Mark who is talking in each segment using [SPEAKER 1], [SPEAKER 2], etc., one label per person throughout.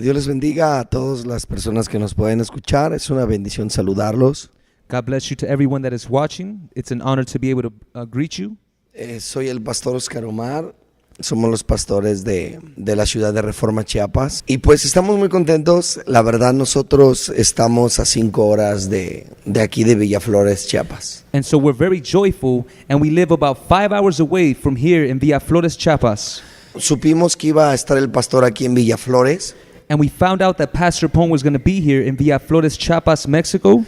[SPEAKER 1] Dios les bendiga a todas las personas que nos pueden escuchar. Es una bendición saludarlos.
[SPEAKER 2] God bless you to everyone that is watching. It's an honor to be able to greet you.
[SPEAKER 1] Soy el pastor Oscar Omar. Somos los pastores de la ciudad de Reforma, Chiapas. Y pues estamos muy contentos. La verdad, nosotros estamos a 5 horas de aquí de Villaflores, Chiapas.
[SPEAKER 2] And so we're very joyful, and we live about 5 hours away from here in Villaflores, Chiapas.
[SPEAKER 1] Supimos que iba a estar el pastor aquí en Villaflores.
[SPEAKER 2] And we found out that Pastor Pong was going to be here in Villaflores, Chiapas, Mexico.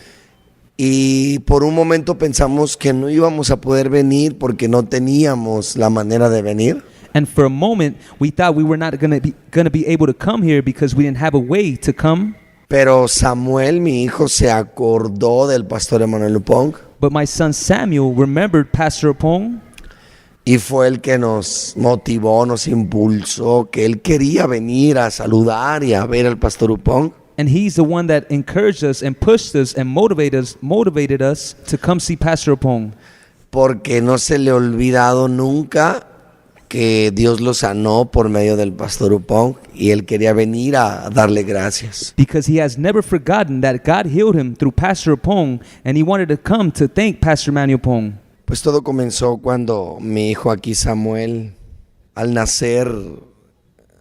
[SPEAKER 1] Y por un momento pensamos que no íbamos a poder venir porque no teníamos la manera de venir.
[SPEAKER 2] And for a moment, we thought we were not going to be able to come here because we didn't have a way to come.
[SPEAKER 1] Pero Samuel, mi hijo, se acordó del pastor Emanuel Upong.
[SPEAKER 2] But my son Samuel remembered Pastor Pong.
[SPEAKER 1] Y fue el que nos motivó, nos impulsó, que él quería venir a saludar y a ver al pastor Upong.
[SPEAKER 2] And he's the one that encouraged us and pushed us and motivated us to come see Pastor Pong.
[SPEAKER 1] Porque no se le ha olvidado nunca que Dios lo sanó por medio del pastor Upong y él quería venir a darle gracias.
[SPEAKER 2] Because he has never forgotten that God healed him through Pastor Pong, and he wanted to come to thank Pastor Manuel Pong.
[SPEAKER 1] Pues todo comenzó cuando mi hijo aquí Samuel, al nacer,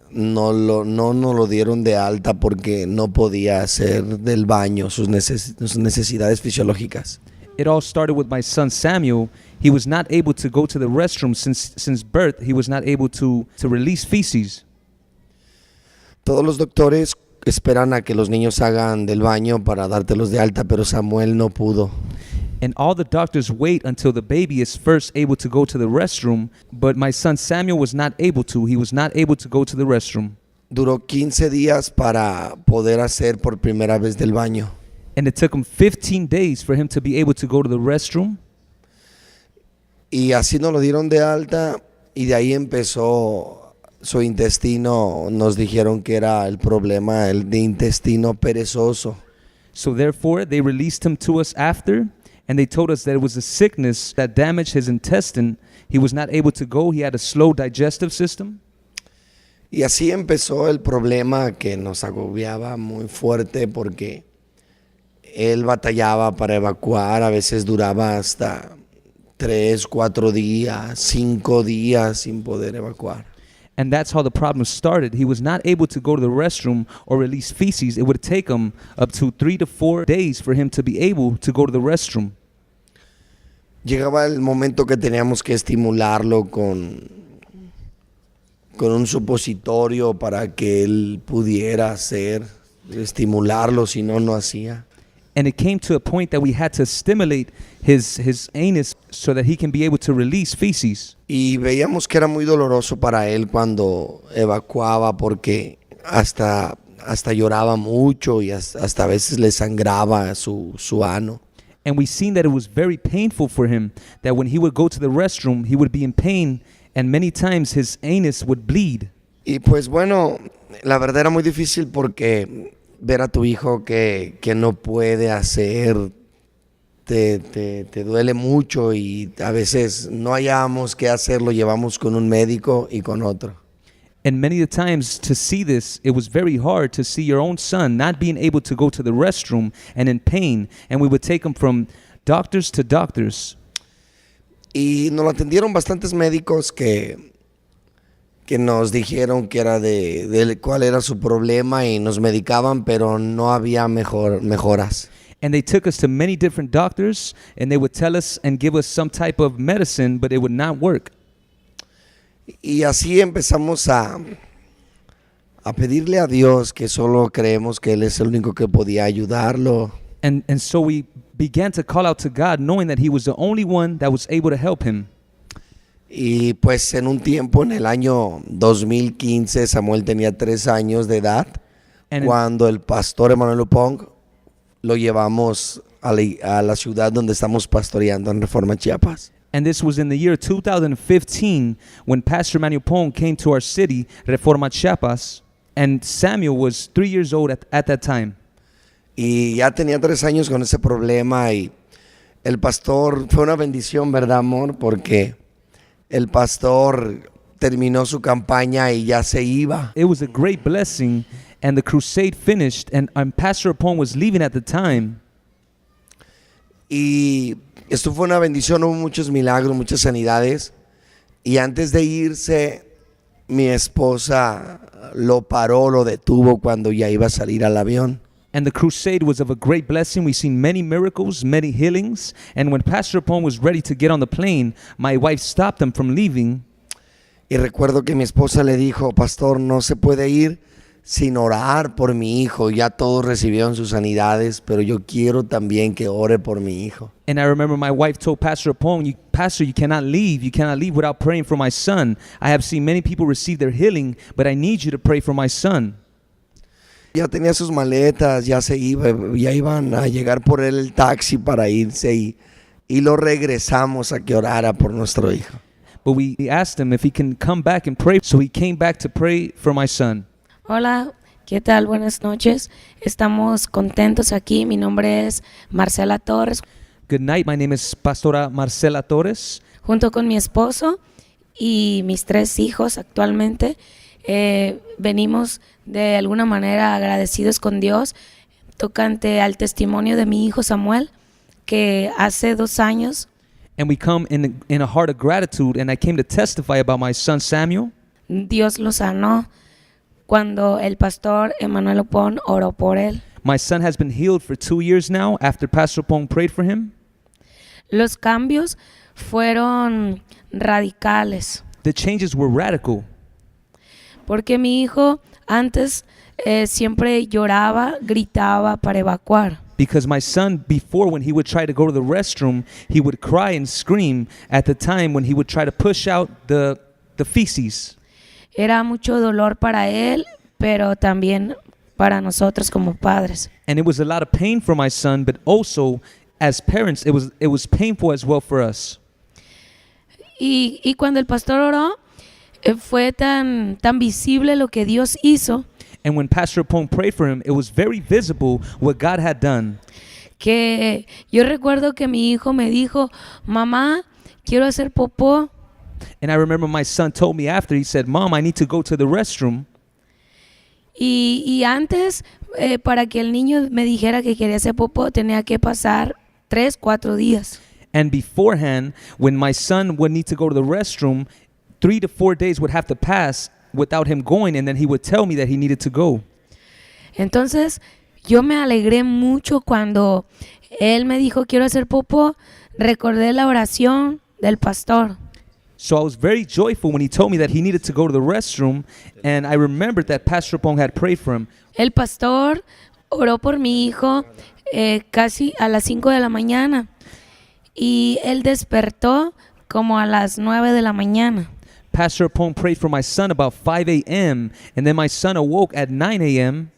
[SPEAKER 1] no nos lo dieron de alta porque no podía hacer del baño sus necesidades fisiológicas.
[SPEAKER 2] It all started with my son Samuel. He was not able to go to the restroom since birth. He was not able to release feces.
[SPEAKER 1] Todos los doctores esperan a que los niños hagan del baño para dártelos de alta, pero Samuel no pudo.
[SPEAKER 2] And all the doctors wait until the baby is first able to go to the restroom, but my son Samuel was not able to. He was not able to go to the restroom.
[SPEAKER 1] Duró 15 días para poder hacer por primera vez del baño.
[SPEAKER 2] And it took him 15 days for him to be able to go to the restroom.
[SPEAKER 1] Y así nos lo dieron de alta y de ahí empezó su intestino. Nos dijeron que era el problema, el de intestino perezoso.
[SPEAKER 2] So therefore, they released him to us after, and they told us that it was a sickness that damaged his intestine. He was not able to go. He had a slow digestive system.
[SPEAKER 1] Y así empezó el problema que nos agobiaba muy fuerte porque él batallaba para evacuar. A veces duraba hasta 3, 4 días, 5 días sin poder evacuar.
[SPEAKER 2] And that's how the problem started. He was not able to go to the restroom or release feces. It would take him up to 3 to 4 days for him to be able to go to the restroom.
[SPEAKER 1] Llegaba el momento que teníamos que estimularlo con un supositorio para que él pudiera estimularlo, si no, no hacía.
[SPEAKER 2] And it came to a point that we had to stimulate his anus so that he can be able to release feces.
[SPEAKER 1] Y veíamos que era muy doloroso para él cuando evacuaba porque hasta lloraba mucho y hasta a veces le sangraba su ano.
[SPEAKER 2] And we seen that it was very painful for him, that when he would go to the restroom, he would be in pain, and many times his anus would bleed.
[SPEAKER 1] Y pues bueno, la verdad era muy difícil porque ver a tu hijo que no puede hacer, te duele mucho y a veces no hallamos qué hacer, lo llevamos con un médico y con otro.
[SPEAKER 2] And many of the times to see this, it was very hard to see your own son not being able to go to the restroom and in pain, and we would take him from doctors to doctors.
[SPEAKER 1] Y nos lo atendieron bastantes médicos que nos dijeron que era de cuál era su problema y nos medicaban, pero no había mejoras.
[SPEAKER 2] And they took us to many different doctors, and they would tell us and give us some type of medicine, but it would not work.
[SPEAKER 1] Y así empezamos a pedirle a Dios, que solo creemos que Él es el único que podía ayudarlo.
[SPEAKER 2] And so we began to call out to God, knowing that He was the only one that was able to help him.
[SPEAKER 1] Y pues en un tiempo, en el año 2015, Samuel tenía 3 años de edad, cuando el pastor Emanuel Upong lo llevamos a la ciudad donde estamos pastoreando en Reforma, Chiapas.
[SPEAKER 2] And this was in the year 2015 when Pastor Manuel Pong came to our city, Reforma, Chiapas, and Samuel was 3 years old at that time.
[SPEAKER 1] Y ya tenía 3 años con ese problema y el pastor, fue una bendición, ¿verdad, amor? Porque el pastor terminó su campaña y ya se iba.
[SPEAKER 2] It was a great blessing, and the crusade finished, and Pastor Apone was leaving at the time.
[SPEAKER 1] Y esto fue una bendición, hubo muchos milagros, muchas sanidades. Y antes de irse, mi esposa lo paró, lo detuvo cuando ya iba a salir al avión.
[SPEAKER 2] And the crusade was of a great blessing. We've seen many miracles, many healings. And when Pastor Apone was ready to get on the plane, my wife stopped him from leaving.
[SPEAKER 1] Y recuerdo que mi esposa le dijo, pastor, no se puede ir sin orar por mi hijo. Ya todos recibieron sus sanidades, pero yo quiero también que ore por mi hijo.
[SPEAKER 2] And I remember my wife told Pastor Apone, Pastor, you cannot leave. You cannot leave without praying for my son. I have seen many people receive their healing, but I need you to pray for my son.
[SPEAKER 1] Ya tenía sus maletas, ya se iba, ya iban a llegar por él el taxi para irse y lo regresamos a que orara por nuestro hijo.
[SPEAKER 2] But we asked him if he can come back and pray. So he came back to pray for my son.
[SPEAKER 3] Hola, ¿qué tal? Buenas noches. Estamos contentos aquí. Mi nombre es Marcela Torres,
[SPEAKER 2] Good night. My name is Pastora Marcela Torres.
[SPEAKER 3] junto con mi esposo y mis 3 hijos actualmente. Venimos de alguna manera agradecidos con Dios tocante al testimonio de mi hijo Samuel, que hace 2 años
[SPEAKER 2] And we come in a heart of gratitude, and I came to testify about my son Samuel.
[SPEAKER 3] Dios lo sanó cuando el pastor Emmanuel Opón oró por él.
[SPEAKER 2] My son has been healed for 2 years now after Pastor Pong prayed for him.
[SPEAKER 3] Los cambios fueron radicales,
[SPEAKER 2] The changes were radical
[SPEAKER 3] porque mi hijo antes siempre lloraba, gritaba para evacuar.
[SPEAKER 2] because my son, before, when he would try to go to the restroom, he would cry and scream at the time when he would try to push out the feces.
[SPEAKER 3] Era mucho dolor para él, pero también para nosotros como padres.
[SPEAKER 2] And it was a lot of pain for my son, but also as parents, it was painful as well for us.
[SPEAKER 3] Y cuando el pastor oró, fue tan visible lo que Dios hizo,
[SPEAKER 2] And when Pastor Pong prayed for him, it was very visible what God had done.
[SPEAKER 3] que yo recuerdo que mi hijo me dijo, mamá, quiero hacer popó.
[SPEAKER 2] And I remember my son told me after, he said, Mom, I need to go to the restroom.
[SPEAKER 3] Y antes, para que el niño me dijera que quería hacer popó, tenía que pasar 3-4 días.
[SPEAKER 2] And beforehand, when my son would need to go to the restroom, 3 to 4 days would have to pass without him going, and then he would tell me that he needed to go.
[SPEAKER 3] Entonces, yo me alegré mucho cuando él me dijo, quiero hacer popó. Recordé la oración del pastor.
[SPEAKER 2] So I was very joyful when he told me that he needed to go to the restroom, and I remembered that Pastor Pong had prayed for him.
[SPEAKER 3] El pastor oró por mi hijo casi a las 5 de la mañana y él despertó como a las 9 de la mañana.
[SPEAKER 2] Pastor Pong prayed for my son about 5 a.m., and then my son awoke at 9 a.m.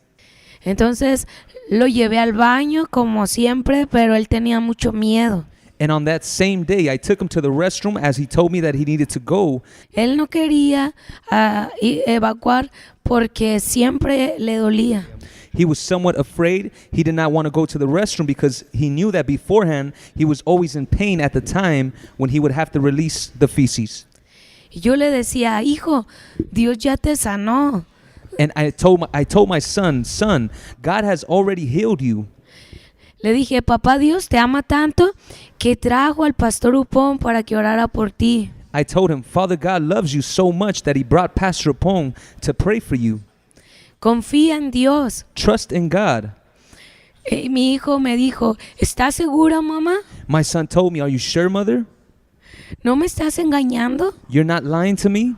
[SPEAKER 3] Entonces lo llevé al baño como siempre, pero él tenía mucho miedo.
[SPEAKER 2] And on that same day, I took him to the restroom as he told me that he needed to go.
[SPEAKER 3] Él no quería evacuar porque siempre le dolía.
[SPEAKER 2] He was somewhat afraid. He did not want to go to the restroom because he knew that beforehand he was always in pain at the time when he would have to release the feces.
[SPEAKER 3] Y yo le decía, hijo, Dios ya te sanó.
[SPEAKER 2] And I told my son, God has already healed you.
[SPEAKER 3] Le dije, papá Dios te ama tanto que trajo al pastor Upón para que orara por ti.
[SPEAKER 2] I told him, Father God loves you so much that he brought Pastor Pong to pray for you.
[SPEAKER 3] Confía en Dios.
[SPEAKER 2] Trust in God.
[SPEAKER 3] Mi hijo me dijo, ¿estás segura, mamá?
[SPEAKER 2] My son told me, are you sure, mother?
[SPEAKER 3] ¿No me estás engañando?
[SPEAKER 2] You're not lying to me?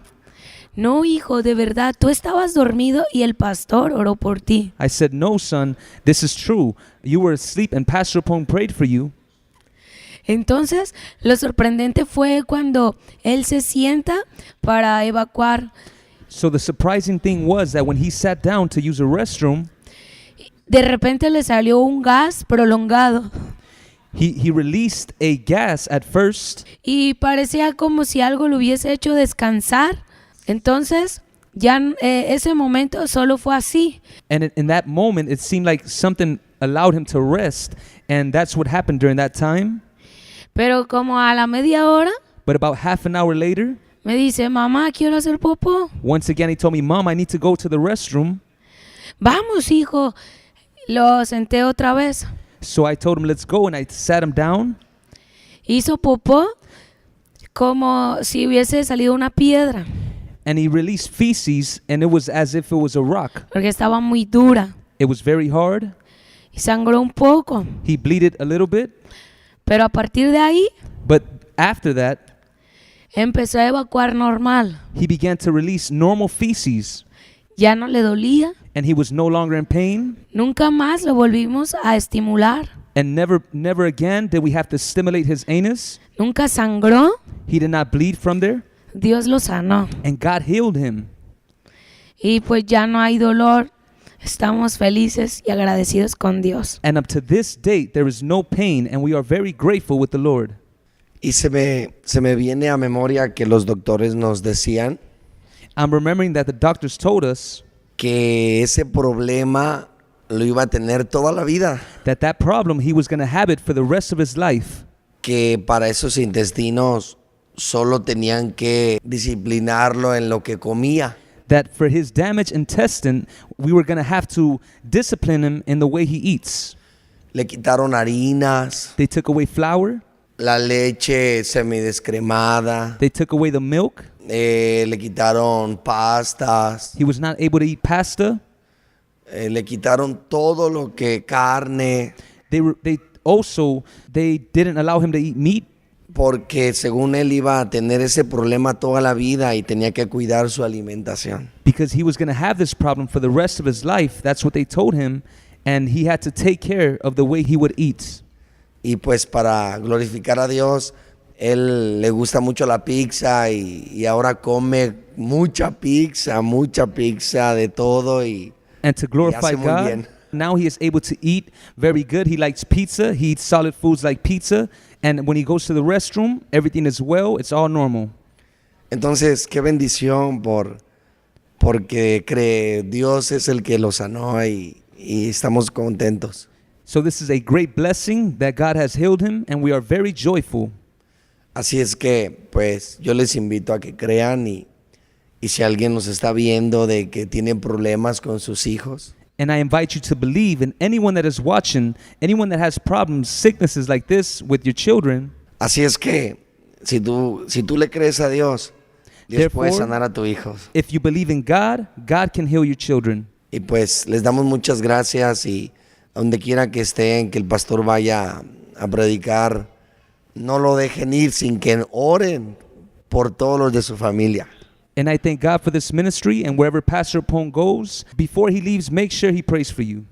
[SPEAKER 3] No, hijo, de verdad, tú estabas dormido y el pastor oró por ti.
[SPEAKER 2] I said, no, son, this is true. You were asleep and Pastor Pong prayed for you.
[SPEAKER 3] Entonces, lo sorprendente fue cuando él se sienta para evacuar.
[SPEAKER 2] So the surprising thing was that when he sat down to use a restroom,
[SPEAKER 3] De repente le salió un gas prolongado
[SPEAKER 2] he released a gas at first,
[SPEAKER 3] y parecía como si algo lo hubiese hecho descansar. Entonces, ya ese momento solo fue así.
[SPEAKER 2] and in that moment it seemed like something allowed him to rest, and that's what happened during that time.
[SPEAKER 3] Pero como a la media hora,
[SPEAKER 2] But about half an hour later,
[SPEAKER 3] me dice, mamá, quiero hacer popó.
[SPEAKER 2] once again he told me, Mom, I need to go to the restroom.
[SPEAKER 3] vamos hijo. Lo senté otra vez.
[SPEAKER 2] So I told him, let's go, and I sat him down.
[SPEAKER 3] Hizo popó como si hubiese salido una piedra,
[SPEAKER 2] And he released feces, and it was as if it was a rock.
[SPEAKER 3] porque estaba muy dura
[SPEAKER 2] It was very hard.
[SPEAKER 3] y sangró un poco.
[SPEAKER 2] He bleeded a little bit.
[SPEAKER 3] Pero a partir de ahí
[SPEAKER 2] But after that,
[SPEAKER 3] empezó a evacuar normal.
[SPEAKER 2] he began to release normal feces,
[SPEAKER 3] Ya no le dolía.
[SPEAKER 2] and he was no longer in pain.
[SPEAKER 3] Nunca más lo volvimos a estimular.
[SPEAKER 2] And never again did we have to stimulate his anus.
[SPEAKER 3] Nunca sangró.
[SPEAKER 2] He did not bleed from there.
[SPEAKER 3] Dios lo sanó.
[SPEAKER 2] And God healed him.
[SPEAKER 3] Y pues ya no hay dolor. Estamos felices y agradecidos con Dios.
[SPEAKER 2] And up to this date, there is no pain, and we are very grateful with the Lord.
[SPEAKER 1] Y se me viene a memoria que los doctores nos decían
[SPEAKER 2] I'm remembering that the doctors told us
[SPEAKER 1] que ese problema lo iba a tener toda la vida,
[SPEAKER 2] that problem, he was going to have it for the rest of his life.
[SPEAKER 1] que para esos intestinos solo tenían que disciplinarlo en lo que comía.
[SPEAKER 2] That for his damaged intestine, we were going to have to discipline him in the way he eats.
[SPEAKER 1] Le quitaron harinas,
[SPEAKER 2] They took away flour.
[SPEAKER 1] la leche semidescremada,
[SPEAKER 2] They took away the milk.
[SPEAKER 1] le quitaron pastas,
[SPEAKER 2] He was not able to eat pasta.
[SPEAKER 1] le quitaron todo lo que carne,
[SPEAKER 2] They didn't allow him to eat meat
[SPEAKER 1] porque según él iba a tener ese problema toda la vida y tenía que cuidar su alimentación.
[SPEAKER 2] because he was going to have this problem for the rest of his life. That's what they told him, and he had to take care of the way he would eat.
[SPEAKER 1] Y pues para glorificar a Dios, él le gusta mucho la pizza y ahora come mucha pizza de todo y
[SPEAKER 2] And to glorify
[SPEAKER 1] hace muy
[SPEAKER 2] God,
[SPEAKER 1] bien.
[SPEAKER 2] now he is able to eat very good. He likes pizza. He eats solid foods like pizza. And when he goes to the restroom, everything is well. It's all normal.
[SPEAKER 1] entonces qué bendición porque Dios es el que lo sanó y estamos contentos.
[SPEAKER 2] So this is a great blessing that God has healed him, and we are very joyful.
[SPEAKER 1] Así es que pues yo les invito a que crean y si alguien nos está viendo de que tiene problemas con sus hijos,
[SPEAKER 2] And I invite you to believe in anyone that is watching, anyone that has problems, sicknesses like this with your children.
[SPEAKER 1] así es que si tú le crees a Dios, Dios puede
[SPEAKER 2] Therefore,
[SPEAKER 1] sanar a tus hijos.
[SPEAKER 2] If you believe in God, God can heal your children.
[SPEAKER 1] Y pues les damos muchas gracias y donde quiera que estén, que el pastor vaya a predicar, no lo dejen ir sin que oren por todos los de su familia.
[SPEAKER 2] And I thank God for this ministry, and wherever Pastor Pong goes, before he leaves, make sure he prays for you.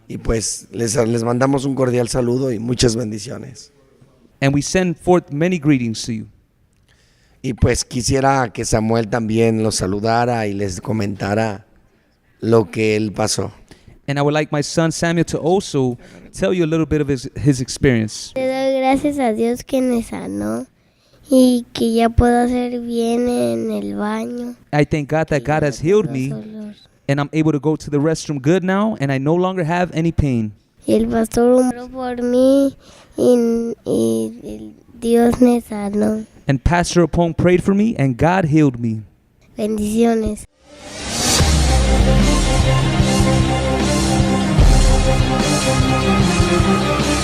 [SPEAKER 1] Y pues les mandamos un cordial saludo y muchas bendiciones.
[SPEAKER 2] And we send forth many greetings to you.
[SPEAKER 1] Y pues quisiera que Samuel también los saludara y les comentara lo que él pasó.
[SPEAKER 2] And I would like my son Samuel to also tell you a little bit of his experience.
[SPEAKER 4] Le doy gracias a Dios que me sanó y que ya puedo hacer bien en el baño.
[SPEAKER 2] I thank God that God has healed me,
[SPEAKER 4] Dolor.
[SPEAKER 2] and I'm able to go to the restroom good now, and I no longer have any pain.
[SPEAKER 4] Y el pastor oró por mí y Dios me sanó.
[SPEAKER 2] And Pastor Pong prayed for me, and God healed me.
[SPEAKER 4] Bendiciones.
[SPEAKER 5] Thank you.